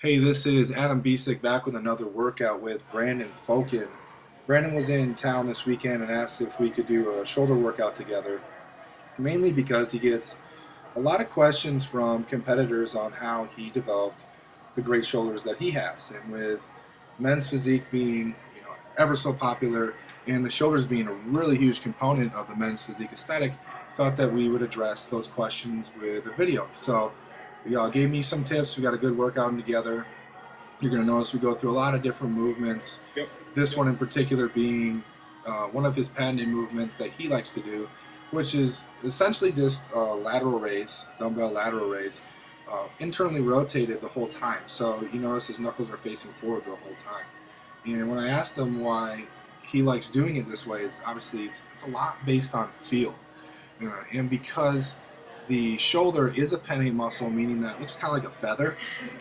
Hey, this is Adam Bisek back with another workout with Brandan Fokken. Brandon was in town this weekend and asked if we could do a shoulder workout together, mainly because he gets a lot of questions from competitors on how he developed the great shoulders that he has. And with men's physique being, ever so popular and the shoulders being a really huge component of the men's physique aesthetic, thought that we would address those questions with a video. So y'all gave me some tips. We got a good workout together. You're going to notice we go through a lot of different movements. Yep. This one in particular being one of his patented movements that he likes to do, which is essentially just a lateral raise, dumbbell lateral raise, internally rotated the whole time. So you notice his knuckles are facing forward the whole time. And when I asked him why he likes doing it this way, it's obviously it's a lot based on feel, and because the shoulder is a penne muscle, meaning that it looks kind of like a feather,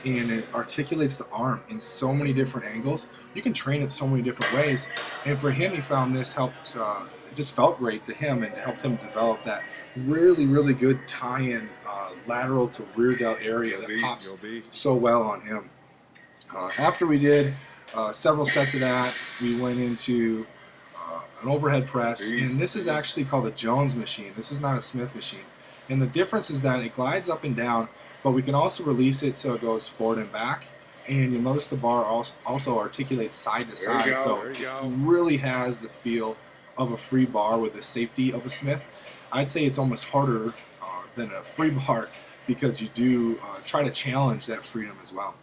and it articulates the arm in so many different angles. You can train it so many different ways, and for him, he found this helped. It just felt great to him, and helped him develop that really good tie-in lateral to rear delt area that pops so well on him. After we did several sets of that, we went into an overhead press, and this is actually called a Jones machine. This is not a Smith machine. And the difference is that it glides up and down, but we can also release it so it goes forward and back. And you'll notice the bar also articulates side to side, so it really has the feel of a free bar with the safety of a Smith. I'd say it's almost harder than a free bar because you do try to challenge that freedom as well.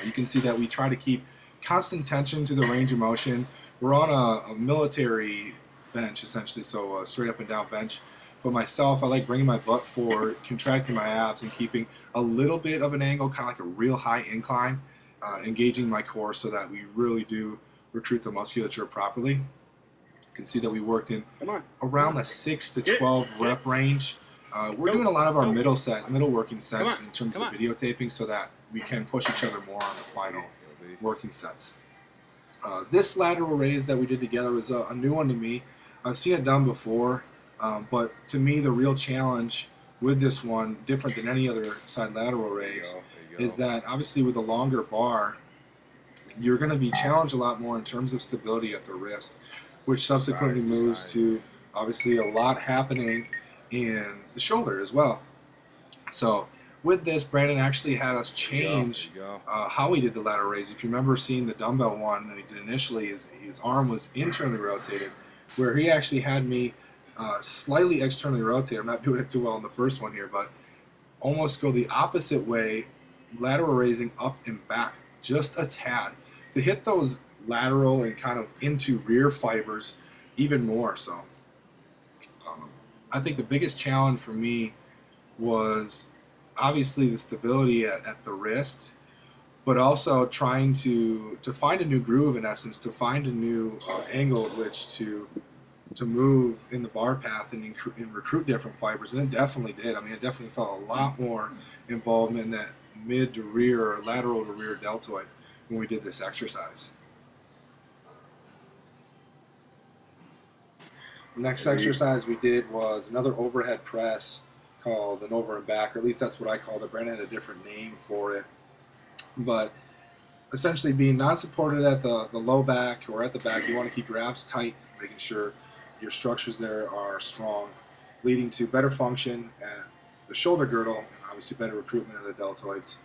You can see that we try to keep constant tension to the range of motion. We're on a military bench, essentially, so a straight up and down bench. But myself, I like bringing my butt forward, contracting my abs, and keeping a little bit of an angle, kind of like a real high incline, engaging my core so that we really do recruit the musculature properly. You can see that we worked in around the 6 to 12 rep range. We're doing a lot of our middle working sets in terms of videotaping so that we can push each other more on the final working sets. This lateral raise that we did together was a new one to me. I've seen it done before. But to me, the real challenge with this one, different than any other side lateral raise, is that obviously with a longer bar, you're going to be challenged a lot more in terms of stability at the wrist, which subsequently moves to obviously a lot happening in the shoulder as well. So with this, Brandon actually had us change how we did the lateral raise. If you remember seeing the dumbbell one that he did initially, his arm was internally rotated, where he actually had me slightly externally rotate. I'm not doing it too well in the first one here, but almost go the opposite way, lateral raising up and back just a tad to hit those lateral and kind of into rear fibers even more. So I think the biggest challenge for me was obviously the stability at the wrist, but also trying to find a new groove, in essence, to find a new angle at which to move in the bar path and recruit different fibers, and it definitely did. I mean, it definitely felt a lot more involvement in that mid to rear or lateral to rear deltoid when we did this exercise. The next exercise we did was another overhead press called an over and back, or at least that's what I called it. Brandon had a different name for it, but essentially being non-supported at the low back or at the back, you want to keep your abs tight, making sure your structures there are strong, leading to better function at the shoulder girdle and obviously better recruitment of the deltoids.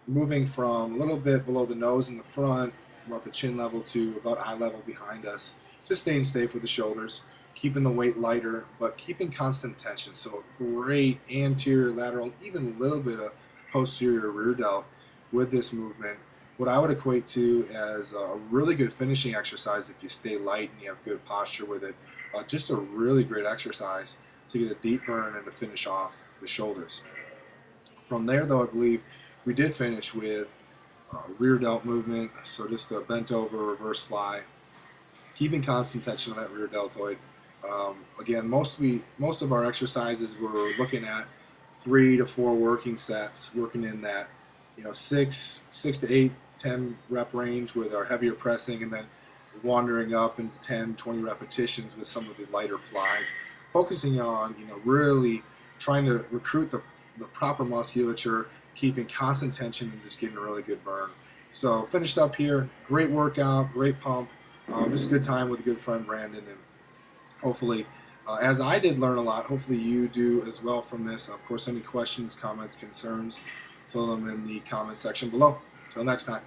Moving from a little bit below the nose in the front, about the chin level, to about eye level behind us. Just staying safe with the shoulders, keeping the weight lighter, but keeping constant tension. So great anterior, lateral, even a little bit of posterior rear delt with this movement. What I would equate to as a really good finishing exercise if you stay light and you have good posture with it. Just a really great exercise to get a deep burn and to finish off the shoulders. From there, though, I believe we did finish with rear delt movement, so just a bent over reverse fly, keeping constant tension on that rear deltoid. Again, most of our exercises we're looking at 3 to 4 working sets, working in that 6 to 8, 10 rep range with our heavier pressing, and then wandering up into 10, 20 repetitions with some of the lighter flies, focusing on really trying to recruit the proper musculature keeping constant tension and just getting a really good burn. So finished up here, great workout, great pump, just a good time with a good friend Brandon, and hopefully, as I did learn a lot, hopefully you do as well from this. Of course, any questions, comments, concerns, throw them in the comment section below. Until next time.